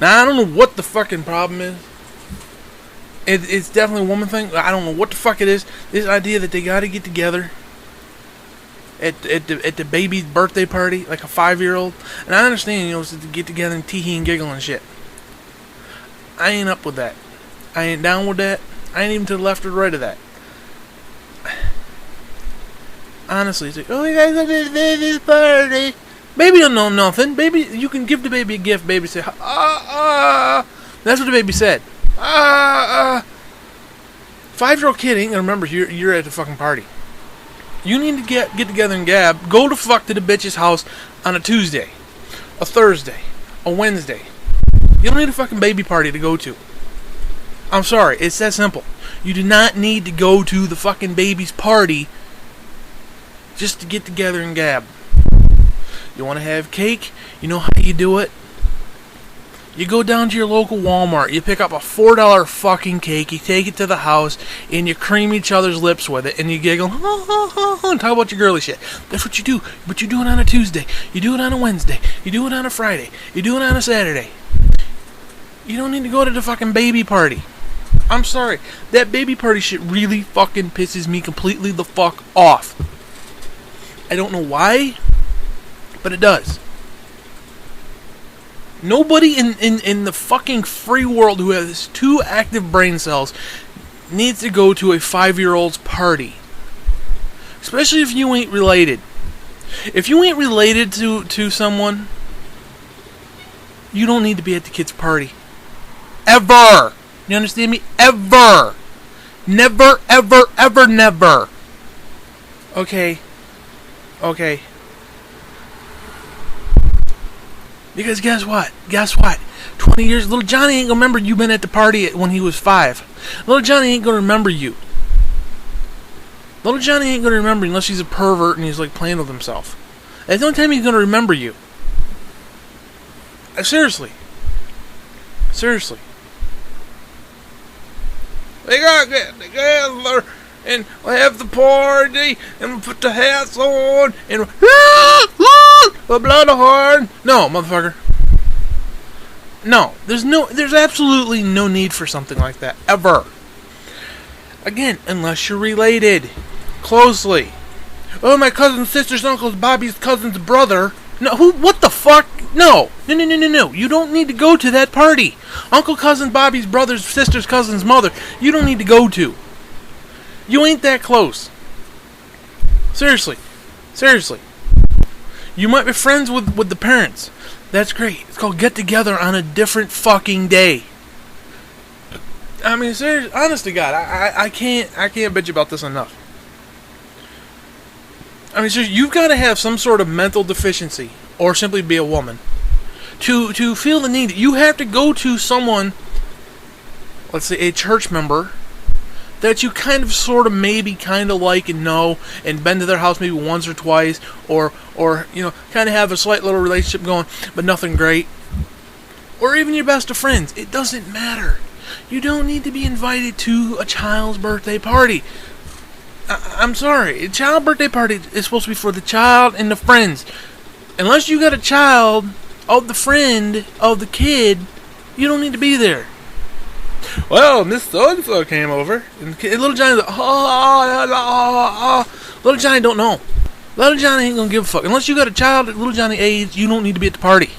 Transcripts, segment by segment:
Now, I don't know what the fucking problem is. It's definitely a woman thing. I don't know what the fuck it is. This idea that they gotta get together at the baby's birthday party, like a 5-year-old. And I understand, to get together and tee-hee and giggle and shit. I ain't up with that. I ain't down with that. I ain't even to the left or the right of that. Honestly, it's like, oh, you guys are this party. Baby don't know nothing. Baby, you can give the baby a gift. Baby say, That's what the baby said. 5-year-old kid ain't gonna remember you're at the fucking party. You need to get together and gab. Go to fuck to the bitch's house on a Tuesday, a Thursday, a Wednesday. You don't need a fucking baby party to go to. I'm sorry, it's that simple. You do not need to go to the fucking baby's party just to get together and gab. You want to have cake? You know how you do it? You go down to your local Walmart, you pick up a $4 fucking cake, you take it to the house, and you cream each other's lips with it, and you giggle, and talk about your girly shit. That's what you do, but you do it on a Tuesday, you do it on a Wednesday, you do it on a Friday, you do it on a Saturday. You don't need to go to the fucking baby party. I'm sorry, that baby party shit really fucking pisses me completely the fuck off. I don't know why, but it does. Nobody in the fucking free world who has 2 active brain cells needs to go to a 5-year-old's party. Especially if you ain't related. If you ain't related to someone, you don't need to be at the kid's party. Ever! You understand me? Ever! Never, ever, ever, never. Okay. Because guess what? 20 years, little Johnny ain't gonna remember you been at the party when he was 5. Little Johnny ain't gonna remember you. Little Johnny ain't gonna remember you unless he's a pervert and he's like playing with himself. That's the only time he's gonna remember you. Seriously. We gotta get together and we'll have the party and we'll put the hats on and we'll blow the horn. No, motherfucker. No, there's absolutely no need for something like that, ever. Again, unless you're related closely. Oh, my cousin's sister's uncle's Bobby's cousin's brother. No, what the fuck? No. You don't need to go to that party. Uncle, cousin, Bobby's brother's sister's cousin's mother. You don't need to go to. You ain't that close. Seriously. You might be friends with the parents. That's great. It's called get together on a different fucking day. I mean, seriously, honest to God, I can't bitch about this enough. I mean, seriously, you've got to have some sort of mental deficiency, or simply be a woman, to feel the need. You have to go to someone, let's say a church member, that you kind of sort of maybe kind of like and know, and been to their house maybe once or twice, or kind of have a slight little relationship going, but nothing great. Or even your best of friends. It doesn't matter. You don't need to be invited to a child's birthday party. I'm sorry. A child birthday party is supposed to be for the child and the friends. Unless you got a child of the friend of the kid, you don't need to be there. Well, Miss So-and-so came over, and little Johnny's like, Little Johnny don't know. Little Johnny ain't gonna give a fuck. Unless you got a child at little Johnny age, you don't need to be at the party.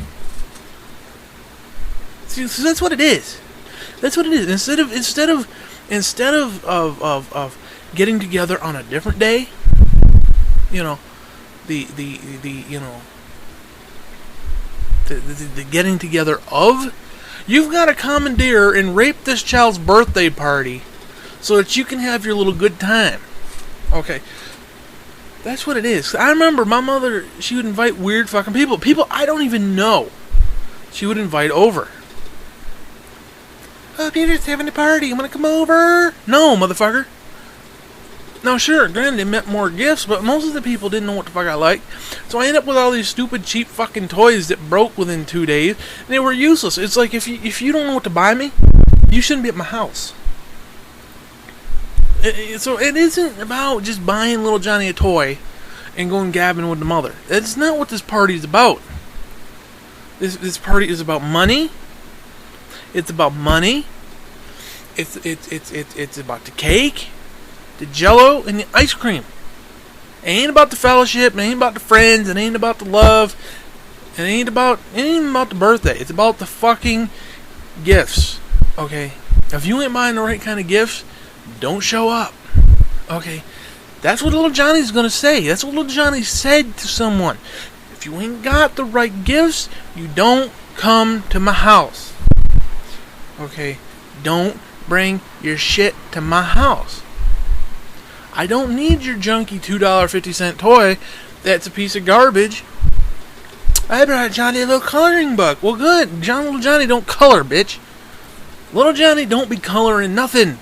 See, so that's what it is. Instead of getting together on a different day, the getting together of, you've got to commandeer and rape this child's birthday party so that you can have your little good time. Okay. That's what it is. I remember my mother, she would invite weird fucking people I don't even know. She would invite over. Oh, Peter's having a party. I'm gonna come over. No, motherfucker. Now, sure, granted, it meant more gifts, but most of the people didn't know what the fuck I liked. So I ended up with all these stupid, cheap fucking toys that broke within 2 days, and they were useless. It's like, if you don't know what to buy me, you shouldn't be at my house. So it isn't about just buying little Johnny a toy and going gabbing with the mother. That's not what this party is about. This party is about money, It's about money. It's about the cake, the jello, and the ice cream. It ain't about the fellowship. It ain't about the friends. It ain't about the love. It ain't about the birthday. It's about the fucking gifts. Okay? If you ain't buying the right kind of gifts, don't show up. Okay? That's what little Johnny's gonna say. That's what little Johnny said to someone. If you ain't got the right gifts, you don't come to my house. Okay? Don't bring your shit to my house. I don't need your junky $2.50 toy that's a piece of garbage. I brought Johnny a little coloring book. Well, good. Little Johnny don't color, bitch. Little Johnny don't be coloring nothing.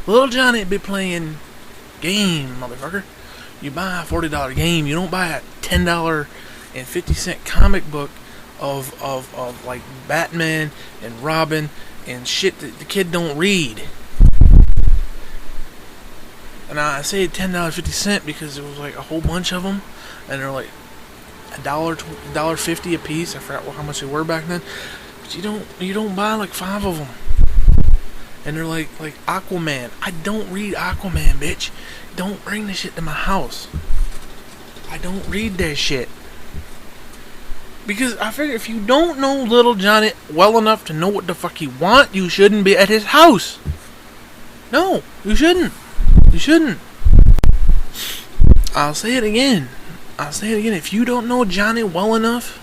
Little Johnny be playing game, motherfucker. You buy a $40 game. You don't buy a $10.50 comic book of like Batman and Robin and shit that the kid don't read. And I say $10.50 because it was like a whole bunch of them, and they're like $1.50 a piece. I forgot how much they were back then. But you don't buy like 5 of them. And they're like Aquaman. I don't read Aquaman, bitch. Don't bring the shit to my house. I don't read that shit. Because I figure if you don't know little Johnny well enough to know what the fuck he want, you shouldn't be at his house. No, you shouldn't. You shouldn't. I'll say it again. If you don't know Johnny well enough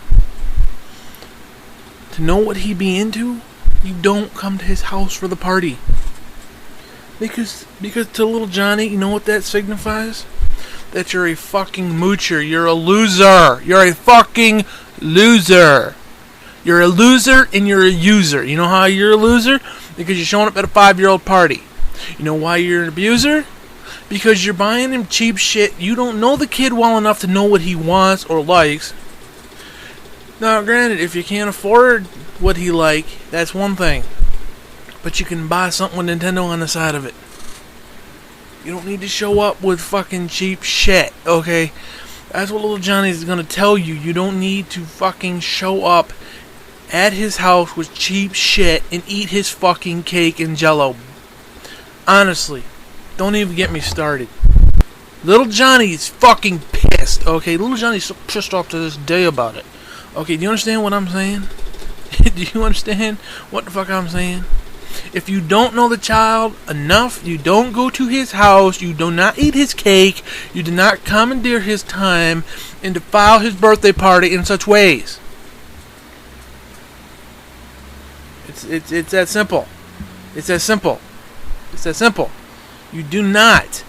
to know what he be into, you don't come to his house for the party. Because to little Johnny, you know what that signifies? That you're a fucking moocher. You're a loser. You're a fucking loser. You're a loser and you're a user. You know how you're a loser? Because you're showing up at a 5-year-old party. You know why you're an abuser? Because you're buying him cheap shit. You don't know the kid well enough to know what he wants or likes. Now, granted, if you can't afford what he like, that's one thing. But you can buy something with Nintendo on the side of it. You don't need to show up with fucking cheap shit, okay? That's what little Johnny's gonna tell you. You don't need to fucking show up at his house with cheap shit and eat his fucking cake and jello. Honestly. Don't even get me started. Little Johnny is fucking pissed, okay? Little Johnny's so pissed off to this day about it. Okay, do you understand what I'm saying? Do you understand what the fuck I'm saying? If you don't know the child enough, you don't go to his house, you do not eat his cake, you do not commandeer his time, and defile his birthday party in such ways. It's that simple. It's that simple. It's that simple. You do not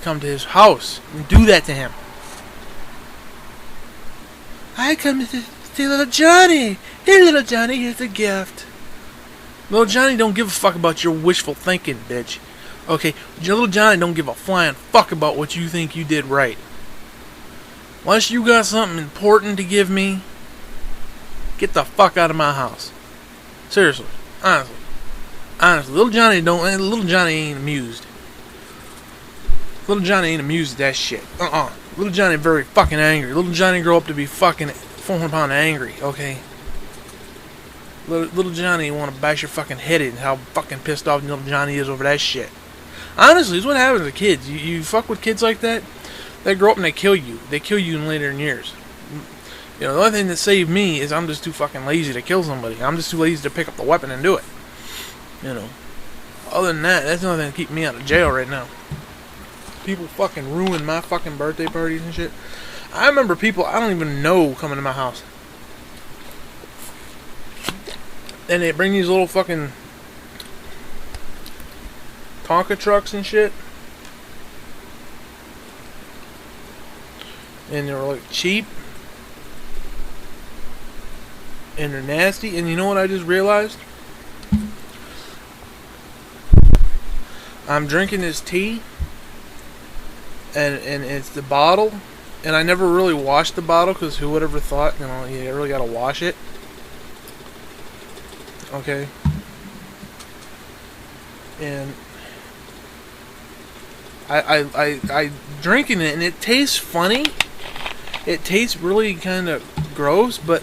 come to his house and do that to him. I come to see little Johnny. Here, little Johnny, here's a gift. Little Johnny don't give a fuck about your wishful thinking, bitch. Okay, little Johnny don't give a flying fuck about what you think you did right. Unless you got something important to give me, get the fuck out of my house. Seriously, honestly, little Johnny ain't amused. Little Johnny ain't amused at that shit. Little Johnny very fucking angry. Little Johnny grew up to be fucking 400 pound angry. Okay. Little Johnny want to bash your fucking head in. How fucking pissed off little Johnny is over that shit. Honestly, it's what happens to kids. You fuck with kids like that, they grow up and they kill you. They kill you in later years. You know, the only thing that saved me is I'm just too fucking lazy to kill somebody. I'm just too lazy to pick up the weapon and do it. You know. Other than that, that's the only thing that keeps me out of jail right now. People fucking ruin my fucking birthday parties and shit. I remember people I don't even know coming to my house. And they bring these little fucking Tonka trucks and shit. And they're like cheap. And they're nasty. And you know what I just realized? I'm drinking this tea. And it's the bottle. And I never really washed the bottle because who would ever thought, you know, you really gotta wash it. Okay. And I drinking it and it tastes funny. It tastes really kind of gross, but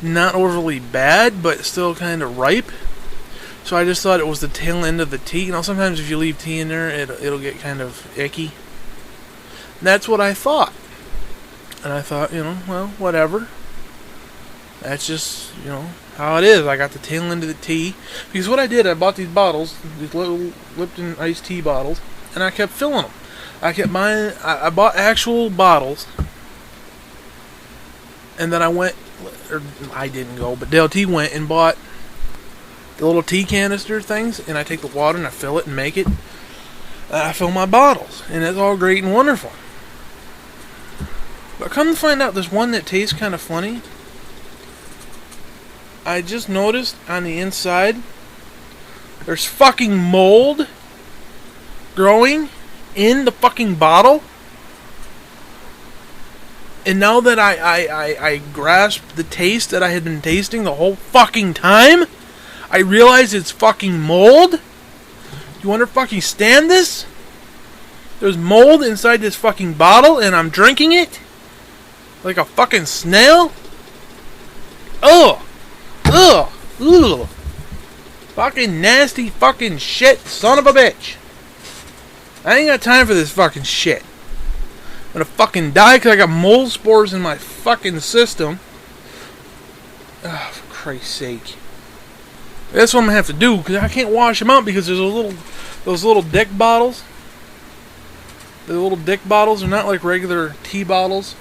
not overly bad, but still kind of ripe. So I just thought it was the tail end of the tea. You know, sometimes if you leave tea in there, it'll get kind of icky. And that's what I thought. And I thought, you know, well, whatever. That's just, you know, how it is. I got the tail end of the tea. Because what I did, I bought these bottles, these little Lipton iced tea bottles, and I kept filling them. I kept buying, I bought actual bottles. And then I went, or I didn't go, but Dale T went and bought the little tea canister things, and I take the water and I fill it and make it. I fill my bottles, and it's all great and wonderful. But come to find out, there's one that tastes kind of funny. I just noticed on the inside, there's fucking mold growing in the fucking bottle. And now that I grasped the taste that I had been tasting the whole fucking time, I realize it's fucking mold. You wanna fucking stand this? There's mold inside this fucking bottle and I'm drinking it? Like a fucking snail? Ugh! Ugh! Ugh! Fucking nasty fucking shit, son of a bitch! I ain't got time for this fucking shit. I'm gonna fucking die because I got mold spores in my fucking system. Oh, for Christ's sake. That's what I'm gonna have to do, because I can't wash them out because there's those little dick bottles. The little dick bottles are not like regular tea bottles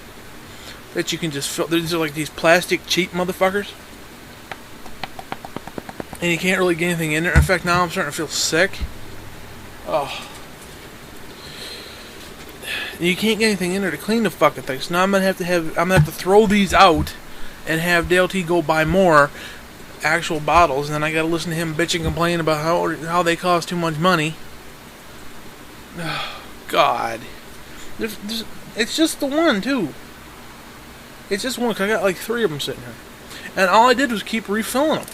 that you can just fill. These are like these plastic cheap motherfuckers. And you can't really get anything in there. In fact, now I'm starting to feel sick. Oh. You can't get anything in there to clean the fucking thing. So now I'm gonna have to throw these out and have Dale T go buy more actual bottles, and then I gotta listen to him bitch and complain about how they cost too much money. Oh, God. It's just the one, too. It's just one, because I got like 3 of them sitting here. And all I did was keep refilling them.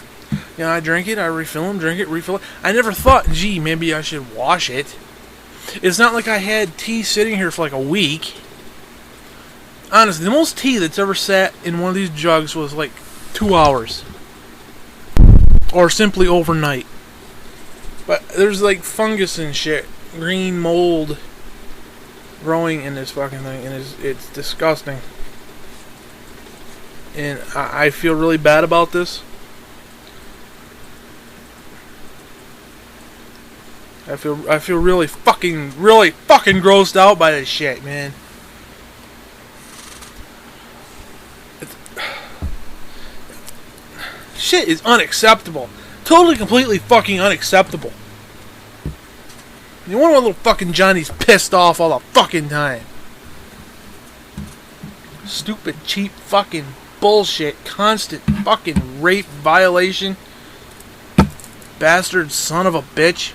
You know, I drink it, I refill them, drink it, refill it. I never thought, gee, maybe I should wash it. It's not like I had tea sitting here for like a week. Honestly, the most tea that's ever sat in one of these jugs was like 2 hours. Or simply overnight. But there's like fungus and shit. Green mold growing in this fucking thing. And it's disgusting. And I feel really bad about this. I feel really fucking grossed out by this shit, man. Shit is unacceptable. Totally, completely fucking unacceptable. You wonder why little fucking Johnny's pissed off all the fucking time. Stupid, cheap fucking bullshit. Constant fucking rape violation. Bastard son of a bitch.